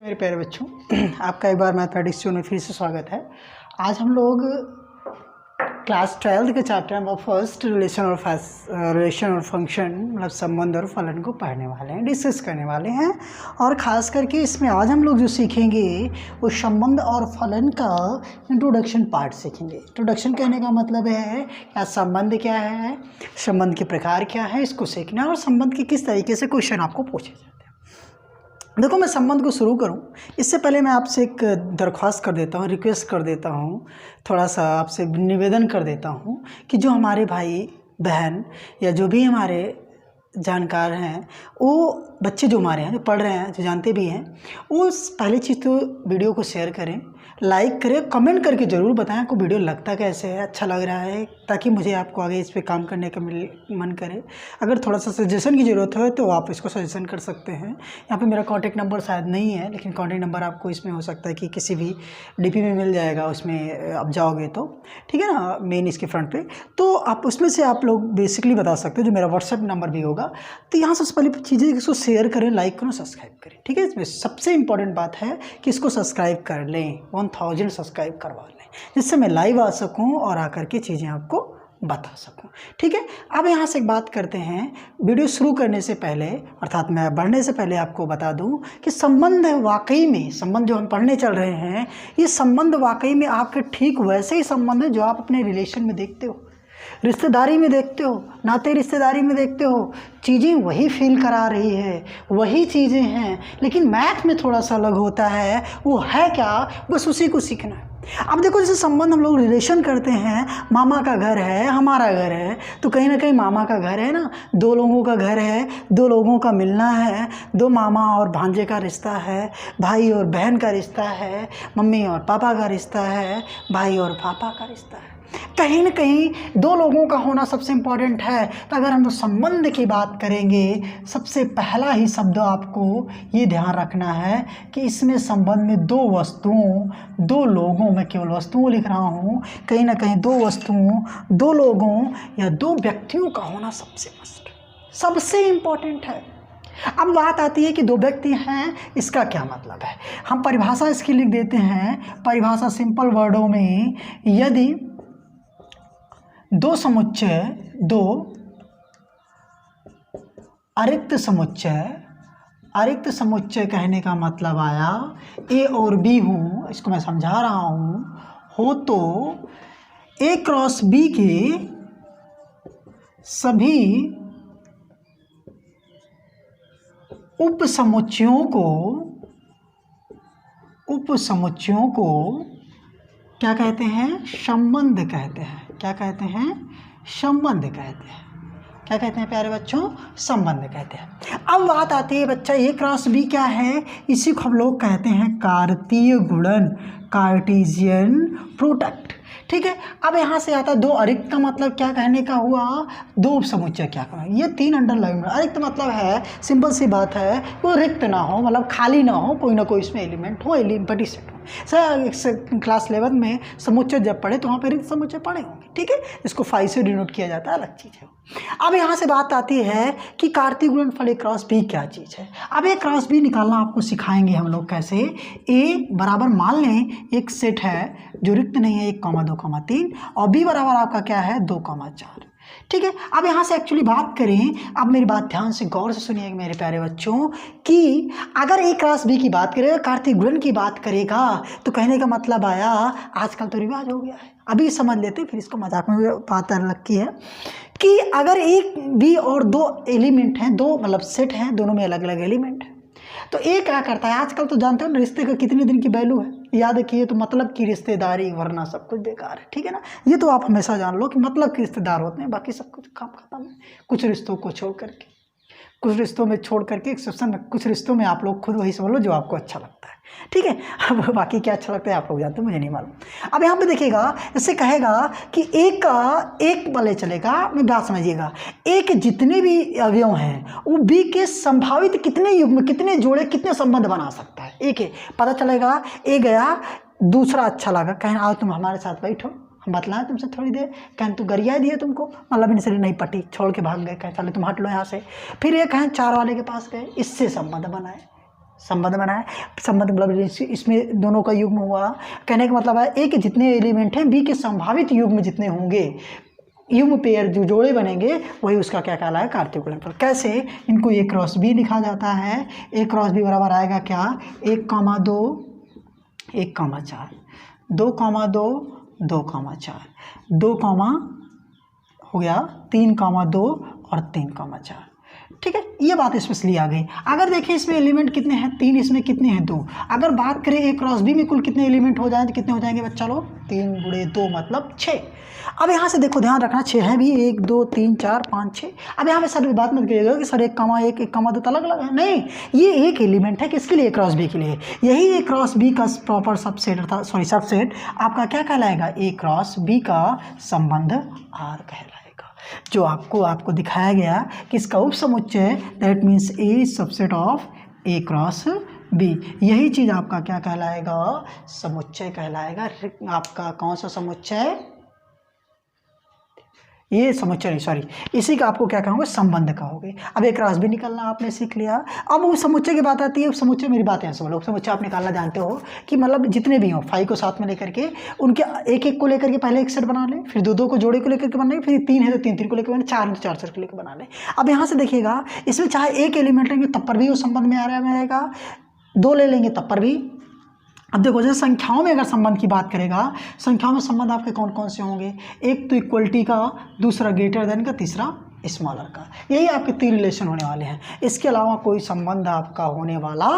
मेरे प्यारे बच्चों, आपका एक बार मैथमेटिक्स में फिर से स्वागत है। आज हम लोग क्लास 12 के चैप्टर नंबर फर्स्ट रिलेशन और फंक्शन मतलब संबंध और फलन को पढ़ने वाले हैं, डिस्कस करने वाले हैं। और ख़ास करके इसमें आज हम लोग जो सीखेंगे वो संबंध और फलन का इंट्रोडक्शन पार्ट सीखेंगे। इंट्रोडक्शन कहने का मतलब है क्या संबंध क्या है, संबंध के प्रकार क्या है, इसको सीखना है और संबंध के किस तरीके से क्वेश्चन आपको पूछे जाते हैं। देखो, मैं संबंध को शुरू करूं इससे पहले मैं आपसे एक दरख्वास्त कर देता हूं, रिक्वेस्ट कर देता हूं, थोड़ा सा आपसे निवेदन कर देता हूं कि जो हमारे भाई बहन या जो भी हमारे जानकार हैं, वो बच्चे जो हमारे हैं, जो पढ़ रहे हैं, जो जानते भी हैं, वो पहली चीज़ तो वीडियो को शेयर करें, लाइक करें, कमेंट करके ज़रूर बताएं आपको वीडियो लगता कैसे है, अच्छा लग रहा है, ताकि मुझे आपको आगे इस पे काम करने का मन करे। अगर थोड़ा सा सजेशन की ज़रूरत हो तो आप इसको सजेशन कर सकते हैं। यहाँ पे मेरा कॉन्टैक्ट नंबर शायद नहीं है, लेकिन कॉन्टैक्ट नंबर आपको इसमें हो सकता है कि किसी भी डीपी में मिल जाएगा, उसमें आप जाओगे तो ठीक है ना, मेन इसके फ्रंट पे, तो आप उसमें से आप लोग बेसिकली बता सकते हो, जो मेरा व्हाट्सएप नंबर भी होगा। तो यहाँ सबसे पहली चीज़ें इसको शेयर करें, लाइक करो, सब्सक्राइब करें, ठीक है। इसमें सबसे इंपॉर्टेंट बात है कि इसको सब्सक्राइब कर लें, 1000 सब्सक्राइब करवा लें, जिससे मैं लाइव आ सकूं और आकर के चीज़ें आपको बता सकूं, ठीक है। अब यहाँ से एक बात करते हैं, वीडियो शुरू करने से पहले अर्थात मैं बढ़ने से पहले आपको बता दूं कि संबंध वाकई में, संबंध जो हम पढ़ने चल रहे हैं, ये संबंध वाकई में आपके ठीक वैसे ही संबंध है जो आप अपने रिलेशन में देखते हो, रिश्तेदारी में देखते हो, नाते रिश्तेदारी में देखते हो। चीज़ें वही फील करा रही है, वही चीज़ें हैं, लेकिन मैथ में थोड़ा सा अलग होता है। वो है क्या, बस उसी को सीखना है। अब देखो, जैसे संबंध हम लोग रिलेशन करते हैं, मामा का घर है, हमारा घर है, तो कहीं ना कहीं मामा का घर है ना, दो लोगों का घर है, दो लोगों का मिलना है, दो मामा और भांजे का रिश्ता है, भाई और बहन का रिश्ता है, मम्मी और पापा का रिश्ता है, भाई और पापा का रिश्ता है। कहीं ना कहीं दो लोगों का होना सबसे इम्पॉर्टेंट है। तो अगर हम संबंध की बात करेंगे, सबसे पहला ही शब्द आपको ये ध्यान रखना है कि इसमें संबंध में दो वस्तुओं, दो लोगों, मैं केवल वस्तुओं लिख रहा हूँ, कहीं ना कहीं दो वस्तुओं, दो लोगों या दो व्यक्तियों का होना सबसे मस्ट, सबसे इम्पॉर्टेंट है। अब बात आती है कि दो व्यक्ति हैं, इसका क्या मतलब है। हम परिभाषा इसकी लिख देते हैं, परिभाषा सिंपल वर्डों में, यदि दो समुच्चय, दो अरिक्त समुच्चय, अरिक्त समुच्चय कहने का मतलब आया ए और बी हूँ, इसको मैं समझा रहा हूँ, हो तो ए क्रॉस बी के सभी उपसमुच्चयों को क्या कहते हैं, संबंध कहते हैं। क्या कहते हैं, संबंध कहते हैं। क्या कहते हैं प्यारे बच्चों, संबंध कहते हैं। अब बात आती है बच्चा, ए क्रॉस बी क्या है, इसी को हम लोग कहते हैं कार्तीय गुणन, कार्टेशियन प्रोडक्ट, ठीक है। अब यहाँ से आता है दो अरिक्त का मतलब क्या कहने का हुआ, दो उपसमुच्चय क्या कहना, ये तीन अंडरलाइन। अरिक्त मतलब है, सिंपल सी बात है, वो रिक्त ना हो, मतलब खाली ना हो, कोई ना कोई इसमें एलिमेंट हो, एलिमेंट सेट हो। सर क्लास 11 में समुच्चय जब पढ़े तो वहाँ पर रिक्त समुच्चय पढ़े होंगे, ठीक है। इसको 5 से डिनोट किया जाता है, अलग चीज़ है। अब यहाँ से बात आती है कि कार्तीय गुणनफल ए क्रॉस बी क्या चीज़ है। अब ए क्रॉस बी निकालना आपको सिखाएंगे हम लोग कैसे। ए बराबर मान लें एक सेट है जो रिक्त नहीं है, 1,2,3, और बी बराबर आपका क्या है, 2,4, ठीक है। अब यहाँ से एक्चुअली बात करें, अब मेरी बात ध्यान से गौर से सुनिए मेरे प्यारे बच्चों, कि अगर ए क्रॉस बी की बात करेगा, कार्तीय गुणन की बात करेगा, तो कहने का मतलब आया, आजकल तो रिवाज हो गया है, अभी समझ लेते फिर इसको मजाक में बात अलग की है, कि अगर एक बी और दो एलिमेंट हैं, दो मतलब सेट हैं, दोनों में अलग अलग एलिमेंट है, तो ए क्या करता है, आजकल तो जानते हो ना रिश्ते का कितने दिन की वैल्यू है, याद रखिए, तो मतलब की रिश्तेदारी, वरना सब कुछ बेकार है, ठीक है ना। ये तो आप हमेशा जान लो कि मतलब के रिश्तेदार होते हैं, बाकी सब कुछ काम खत्म है। कुछ रिश्तों को छोड़ करके, कुछ रिश्तों में छोड़ करके एक्सेप्शन में, कुछ रिश्तों में आप लोग खुद वही समझ लो जो आपको अच्छा लगता है, ठीक है। अब बाकी क्या अच्छा लगता है आप लोग जानते हो, मुझे नहीं मालूम। अब यहाँ पे देखिएगा, इससे कहेगा कि एक का एक वाले चलेगा, मैं बात समझिएगा, एक जितने भी अवयव हैं वो बी के संभावित कितने युग्म, कितने जोड़े, कितने संबंध बना सकता है, एक है पता चलेगा। ए गया, दूसरा अच्छा लगा, कहें आओ तुम हमारे साथ बैठो, हम बतलाएं तुमसे थोड़ी देर, कहें तू गरिया दिए तुमको, मतलब इनसे नहीं पटी, छोड़ के भाग गए, कहें चले तुम हट लो यहाँ से। फिर ये कहें 4 वाले के पास गए, इससे संबंध बनाए, संबंध बनाए। संबंध मतलब इसमें दोनों का युग्म हुआ। कहने का मतलब है ए के जितने एलिमेंट हैं बी के संभावित युग्म जितने होंगे, युग्म पेयर जो जोड़े बनेंगे वही उसका क्या कहलाएगा, कार्तीय गुणनफल। कैसे, इनको ए क्रॉस बी लिखा जाता है। ए क्रॉस बी बराबर आएगा क्या, 1,2 1,4, 2,2 2,4, 2 हो गया 3,2 और 3,4। ठीक है, ये बात स्पेशली आ गई। अगर देखें इसमें एलिमेंट कितने हैं, 3, इसमें कितने हैं, 2। अगर बात करें ए क्रॉस बी में कुल कितने एलिमेंट हो जाएं तो कितने हो जाएंगे बच्चा लोग, 3 × 2 मतलब 6। अब यहाँ से देखो ध्यान रखना, 6 है भी, 1 2 3 4 5 6। अब यहाँ पे सर बात मत करिएगा कि सर 1,1 1,2 तो अलग अलग है, नहीं, ये एक एलिमेंट है किसके लिए, ए क्रॉस बी के लिए। यही ए क्रॉस बी का प्रॉपर सबसेट अर्थात सबसेट आपका क्या कहलाएगा, ए क्रॉस बी का संबंध आर कहलाएगा। जो आपको दिखाया गया कि इसका उपसमुच्चय that means a subset of A cross B, यही चीज़ आपका क्या कहलाएगा, समुच्चय कहलाएगा। आपका कौन सा समुच्चय, ये समुच्चय नहीं, सॉरी, इसी का आपको क्या कहोगे, संबंध कहोगे। अब एक क्रॉस भी निकालना आपने सीख लिया। अब उस समुच्चय की बात आती है। उस समुच्चय, मेरी बात है समझ लो, समुच्चय आप निकालना जानते हो कि मतलब जितने भी हों 5 को साथ में लेकर के उनके एक एक को लेकर के पहले एक सेट बना लें, फिर 2 2 को जोड़े को लेकर के बना लें, फिर 3 है तो 3 3 को लेकर बना, 4 है तो 4 4 को लेकर बना लें। अब यहाँ से देखिएगा, इसमें चाहे एक एलिमेंट लेंगे तब पर भी वो संबंध में आ रहेगा, 2 ले लेंगे तब पर भी। अब देखो जैसे संख्याओं में अगर संबंध की बात करेगा, संख्याओं में संबंध आपके कौन कौन से होंगे, एक तो इक्वलिटी का, दूसरा ग्रेटर देन का, तीसरा स्मॉलर का। यही आपके 3 रिलेशन होने वाले हैं। इसके अलावा कोई संबंध आपका होने वाला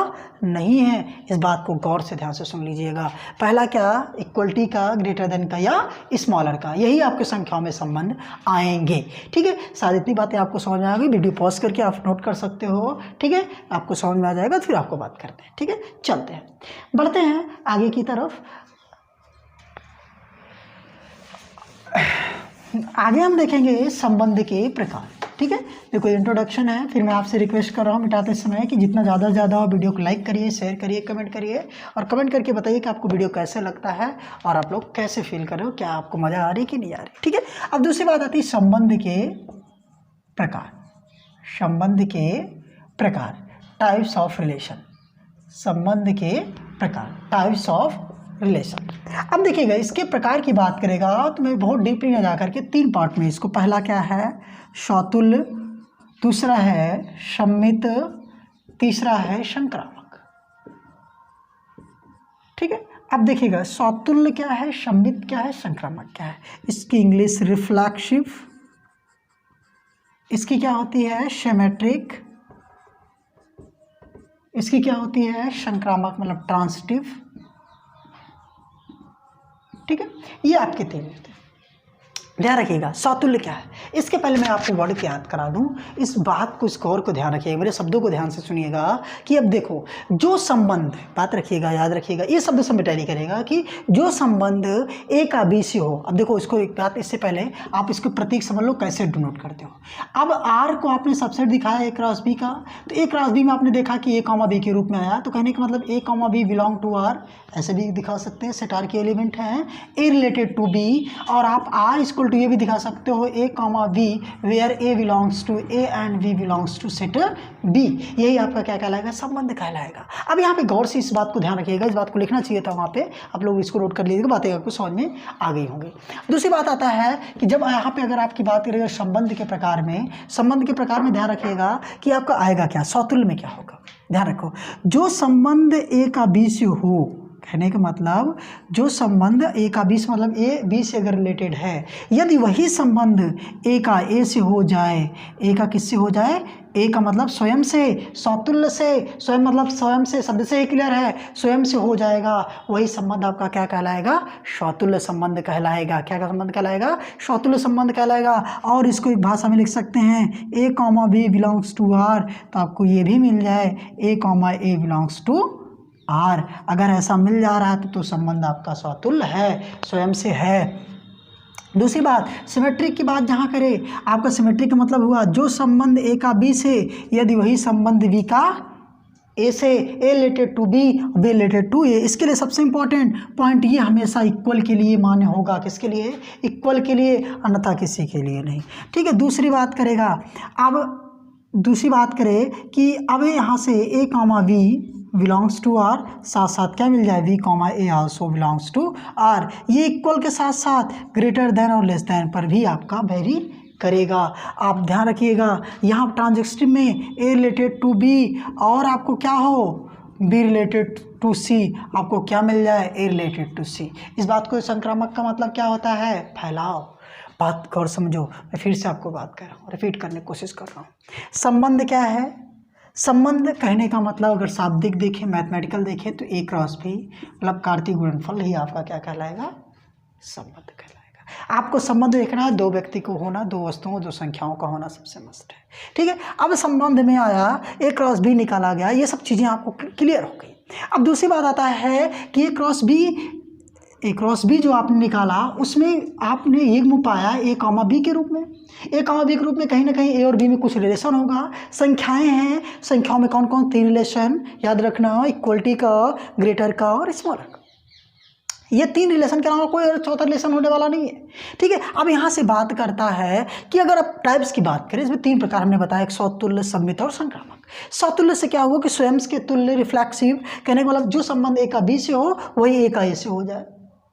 नहीं है। इस बात को गौर से ध्यान से सुन लीजिएगा। पहला क्या, इक्वलिटी का, ग्रेटर देन का या स्मॉलर का, यही आपके संख्याओं में संबंध आएंगे। ठीक है, सारी इतनी बातें आपको समझ में आ गई। वीडियो पॉज करके आप नोट कर सकते हो। ठीक है, आपको समझ में आ जाएगा तो फिर आपको बात करते हैं। ठीक है, चलते हैं, बढ़ते हैं आगे की तरफ। आगे हम देखेंगे संबंध के प्रकार। ठीक है, देखो इंट्रोडक्शन है, फिर मैं आपसे रिक्वेस्ट कर रहा हूँ मिटाते समय कि जितना ज़्यादा से ज़्यादा वीडियो को लाइक करिए, शेयर करिए, कमेंट करिए, और कमेंट करके बताइए कि आपको वीडियो कैसे लगता है और आप लोग कैसे फील कर रहे हो, क्या आपको मज़ा आ रही कि नहीं आ रही। ठीक है, अब दूसरी बात आती है संबंध के प्रकार। संबंध के प्रकार, टाइप्स ऑफ रिलेशन। संबंध के प्रकार, टाइप्स ऑफ रिलेशन। अब देखिएगा, इसके प्रकार की बात करेगा तो मैं बहुत डीपली न जा करके 3 पार्ट में इसको, पहला क्या है, सौतुल्य, दूसरा है सम्मित, तीसरा है संक्रामक। ठीक है, अब देखिएगा सौतुल्य क्या है, सम्मित क्या है, संक्रामक क्या है। इसकी इंग्लिश रिफ्लेक्सिव, इसकी क्या होती है, सिमेट्रिक, इसकी क्या होती है, संक्रामक मतलब ट्रांसिटिव। ठीक है, ये आपके 3 होते हैं। ध्यान रखिएगा, सौतुल्य क्या है। इसके पहले मैं आपको वर्ड को याद करा दूं, इस बात को, इस गौर को ध्यान रखिएगा, मेरे शब्दों को ध्यान से सुनिएगा कि अब देखो जो संबंध, बात रखिएगा, याद रखिएगा, ये शब्द से टैली करेगा कि जो संबंध ए का बी से हो। अब देखो इसको एक बात, इससे पहले आप इसको प्रतीक समझ लो कैसे डिनोट करते हो। अब आर को आपने सबसेट दिखाया ए क्रॉस बी का, तो ए क्रॉस बी में आपने देखा कि ए कॉमा बी के रूप में आया, तो कहने का मतलब a comma b belong to R, ऐसे भी दिखा सकते हैं, सेट आर के एलिमेंट हैं, ए रिलेटेड टू बी। और आप आर इक्वल टू ये भी दिखा सकते हो, a comma b where a belongs to a and b belongs to set B. यही आपका क्या कहलाएगा, संबंध कहलाएगा। अब यहाँ पे गौर से इस बात को ध्यान रखिएगा, इस बात को लिखना चाहिए था वहाँ पे, आप लोग इसको नोट कर लीजिएगा, बातें आपको समझ में आ गई होंगी। दूसरी बात आता है कि जब यहाँ पे अगर आपकी बात करेगा संबंध के प्रकार में, संबंध के प्रकार में ध्यान रखिएगा कि आपका आएगा क्या, सौतुल्य में क्या होगा। ध्यान रखो, जो संबंध ए का बी से हो, कहने का मतलब जो संबंध ए का बी से, मतलब ए बी से अगर रिलेटेड है, यदि वही संबंध ए का ए से हो जाए, ए का किससे हो जाए, ए का मतलब स्वयं से, सौतुल्य से, स्वयं मतलब स्वयं से, शब्द से ही क्लियर है, स्वयं से हो जाएगा, वही संबंध आपका क्या कहलाएगा, सौतुल्य संबंध कहलाएगा। क्या का संबंध कहलाएगा, सौतुल्य संबंध कहलाएगा। और इसको एक भाषा में लिख सकते हैं, a comma b belongs to R, तो आपको ये भी मिल जाए, a comma a belongs to R. अगर ऐसा मिल जा रहा है तो संबंध आपका सौतुल्य है, स्वयं से है। दूसरी बात, सिमेट्रिक की बात जहाँ करें, आपका सिमेट्रिक का मतलब हुआ जो संबंध ए का बी से, यदि वही संबंध बी का ए से, a related to b, b related to a. इसके लिए सबसे इंपॉर्टेंट पॉइंट ये हमेशा इक्वल के लिए मान्य होगा। किसके लिए, इक्वल के लिए, अन्यथा किसी के लिए नहीं। ठीक है, दूसरी बात करेगा, अब दूसरी बात करें कि अब यहाँ से a comma b belongs to R, साथ साथ क्या मिल जाए, b comma a also belongs to R. ये इक्वल के साथ साथ ग्रेटर देन और लेस देन पर भी आपका वेरी करेगा। आप ध्यान रखिएगा यहाँ ट्रांजेक्टिव में ए रिलेटेड टू बी और आपको क्या हो, बी रिलेटेड टू सी, आपको क्या मिल जाए, ए रिलेटेड टू सी। इस बात को संक्रामक का मतलब क्या होता है, फैलाव। बात गौर समझो, मैं फिर से आपको बात कर रहा हूँ, रिपीट करने की कोशिश कर रहा हूँ। संबंध क्या है, संबंध कहने का मतलब अगर शाब्दिक देखें, मैथमेटिकल देखें तो ए क्रॉस बी मतलब कार्तीय गुणनफल ही आपका क्या कहलाएगा, संबंध कहलाएगा। आपको संबंध देखना है, दो व्यक्ति को होना, दो वस्तुओं, दो संख्याओं का होना सबसे मस्ट है, ठीक है। अब संबंध में आया ए क्रॉस बी निकाला गया, ये सब चीज़ें आपको क्लियर हो गई। अब दूसरी बात आता है कि ए क्रॉस बी जो आपने निकाला उसमें आपने युग्म पाया ए कॉमा बी के रूप में। ए कॉमा बी के रूप में कहीं ना कहीं ए और बी में कुछ रिलेशन होगा, संख्याएं हैं, संख्याओं में कौन कौन तीन रिलेशन याद रखना, इक्वलिटी का, ग्रेटर का और स्मॉलर का। ये तीन रिलेशन के अलावा कोई और चौथा रिलेशन होने वाला नहीं है, ठीक है। अब यहाँ से बात करता है कि अगर आप टाइप्स की बात करें, इसमें तीन प्रकार हमने बताया, एक सौतुल्य, सम्मित और संक्रामक। सौतुल्य से क्या हुआ कि स्वयं के तुल्य, रिफ्लेक्सिव, कहने का मतलब जो संबंध ए का बी से हो वही ए का ए से हो जाए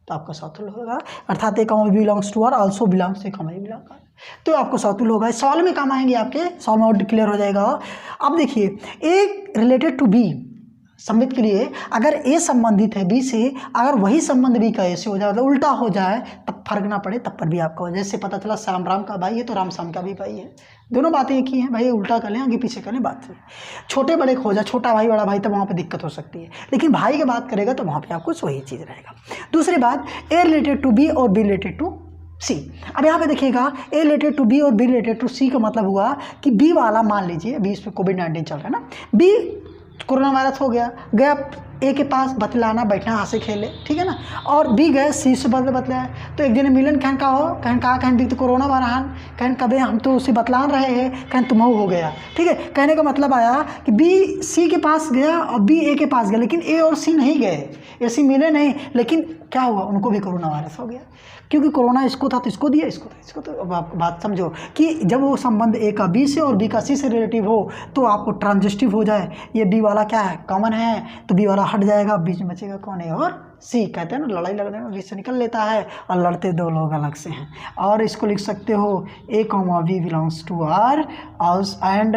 तो आपका सौतुल्य होगा, अर्थात a comma b belongs to R also belongs a comma b belong R, तो आपको सौतुल्य होगा। सवाल में काम आएंगे आपके, सवाल में और क्लियर हो जाएगा। अब देखिए ए रिलेटेड टू बी, सम्मित के लिए अगर ए संबंधित है बी से, अगर वही संबंध बी का ए से हो जाए, मतलब उल्टा हो जाए, तब फर्क ना पड़े, तब पर भी आपका हो जाए। जैसे पता चला श्याम राम का भाई है तो राम श्याम का भी भाई है, दोनों बातें एक ही हैं भाई, उल्टा कर लें आगे पीछे कर लें बात से। छोटे बड़े हो जाए, छोटा भाई बड़ा भाई, तब वहाँ पे दिक्कत हो सकती है, लेकिन भाई की बात करेगा तो वहाँ पे आपको वही चीज़ रहेगा। दूसरी बात, ए रिलेटेड टू बी और बी रिलेटेड टू सी। अब यहाँ पे देखिएगा ए रिलेटेड टू बी और बी रिलेटेड टू सी का मतलब हुआ कि बी वाला, मान लीजिए अभी इस पर कोविड-19 चल रहा है ना, बी कोरोना वायरस हो गया, ए के पास बतलाना बैठना हंसे खेले, ठीक है ना, और बी गए सी से बतलाए, तो एक दिन मिलन कहन का हो, कहन कहा कहन दी तो कोरोना वायरस, कहन कभी हम तो उसे बतलान रहे हैं, कहन तुम हो गया, ठीक है। कहने का मतलब आया कि बी सी के पास गया और बी ए के पास गया, लेकिन ए और सी नहीं गए, ए सी मिले नहीं, लेकिन क्या हुआ, उनको भी कोरोना वायरस हो गया, क्योंकि कोरोना इसको था तो इसको दिया, इसको था इसको। तो अब आप बात समझो कि जब वो संबंध ए का बी से और बी का सी से रिलेटिव हो तो आपको ट्रांजिस्टिव हो जाए, ये बी वाला क्या है, कॉमन है, तो बी वाला हट जाएगा, बीच में बचेगा कौन है, और सी। कहते हैं ना लड़ाई लड़ने में बीच से निकल लेता है और लड़ते दो लोग अलग से हैं। और इसको लिख सकते हो a comma b belongs to R and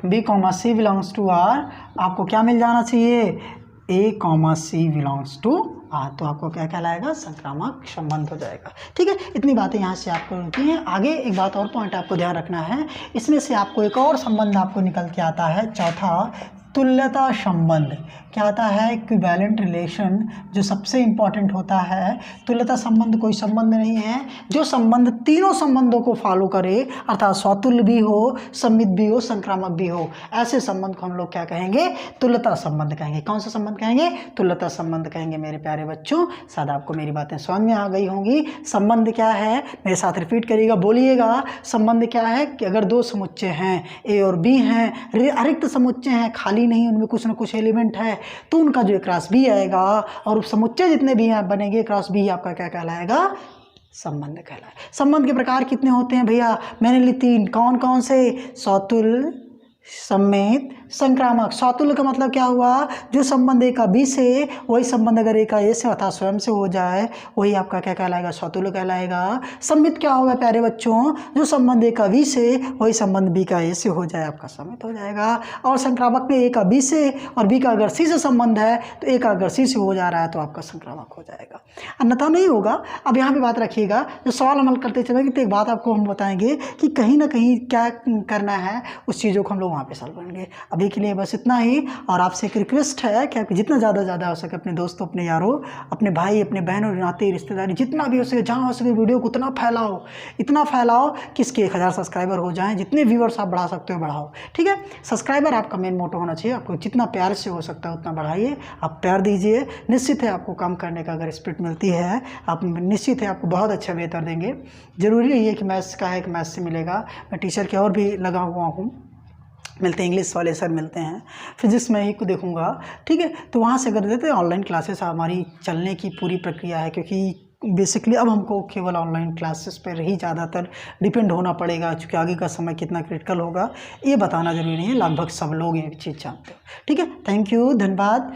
b comma c belongs to R. आपको क्या मिल जाना चाहिए, a comma c belongs to R, तो आपको क्या कहलाएगा, संक्रामक संबंध हो जाएगा, ठीक है। इतनी बातें यहाँ से आपको होती हैं। आगे एक बात और पॉइंट आपको ध्यान रखना है, इसमें से आपको एक और संबंध आपको निकल के आता है, चौथा तुल्यता संबंध। क्या आता है, इक्विवेलेंट रिलेशन, जो सबसे इंपॉर्टेंट होता है। तुल्यता संबंध कोई संबंध नहीं है जो संबंध तीनों संबंधों को फॉलो करे, अर्थात स्वतुल्य भी हो, सम्मित भी हो, संक्रामक भी हो, ऐसे संबंध को हम लोग क्या कहेंगे, तुल्यता संबंध कहेंगे। कौन सा संबंध कहेंगे, तुल्यता संबंध कहेंगे। मेरे प्यारे बच्चों, शायद आपको मेरी बातें समझ में आ गई होंगी। संबंध क्या है, मेरे साथ रिपीट करिएगा, बोलिएगा। संबंध क्या है कि अगर दो समुच्चय हैं, ए और बी हैं, अरिक्त समुच्चय हैं, खाली नहीं, उनमें कुछ ना कुछ एलिमेंट है, तो उनका जो क्रॉस बी आएगा और समुच्चय जितने भी हैं बनेंगे, क्रॉस बी आपका क्या कहलाएगा, संबंध कहलाएगा। संबंध के प्रकार कितने होते हैं भैया, मैंने ली तीन, कौन कौन से, सौतुल्य, सम्मित, संक्रामक। सौतुल्य का मतलब क्या हुआ, जो संबंध ए का बी से वही संबंध अगर ए का ए से अर्थात स्वयं से हो जाए वही आपका क्या कहलाएगा, सौतुल्य कहलाएगा। सम्मित क्या होगा प्यारे बच्चों, जो संबंध ए का बी से वही संबंध बी का ए से हो जाए, आपका सम्मित हो जाएगा। और संक्रामक में ए का बी से और बी का अगर सी से संबंध है तो ए का अगर सी से हो जा रहा है तो आपका संक्रामक हो जाएगा, अन्यथा नहीं होगा। अब यहाँ पर बात रखिएगा, जो सवाल अमल करते चलेंगे तो एक बात आपको हम बताएंगे कि कहीं ना कहीं क्या करना है, उस चीज़ों को हम लोग वहाँ पे सॉल्व करेंगे। अभी के लिए बस इतना ही, और आपसे एक रिक्वेस्ट है कि आप जितना ज़्यादा हो सके अपने दोस्तों, अपने यारों, अपने भाई, अपने बहनों, नाते, रिश्तेदारी, जितना भी हो सके, जहाँ हो सके वीडियो को उतना फैलाओ, इतना फैलाओ कि इसके 1000 सब्सक्राइबर हो जाएं। जितने व्यूअर्स आप बढ़ा सकते हो बढ़ाओ, ठीक है। सब्सक्राइबर आपका मेन मोटो होना चाहिए, आपको जितना प्यार से हो सकता है उतना बढ़ाइए, आप प्यार दीजिए। निश्चित है आपको काम करने का अगर स्पिरिट मिलती है, आप निश्चित है आपको बहुत अच्छा बेहतर देंगे। ज़रूरी नहीं है कि मैथ्स का है कि मैथ्स से मिलेगा, मैं टीचर के और भी लगा हुआ हूँ, मिलते हैं इंग्लिश वाले सर मिलते हैं, फिजिक्स में ही को देखूंगा, ठीक है। तो वहाँ से कर देते हैं, ऑनलाइन क्लासेस हमारी चलने की पूरी प्रक्रिया है, क्योंकि बेसिकली अब हमको केवल ऑनलाइन क्लासेस पर ही ज़्यादातर डिपेंड होना पड़ेगा, क्योंकि आगे का समय कितना क्रिटिकल होगा ये बताना ज़रूरी नहीं है, लगभग सब लोग ये चीज़ जानते हो। ठीक है, थैंक यू, धन्यवाद।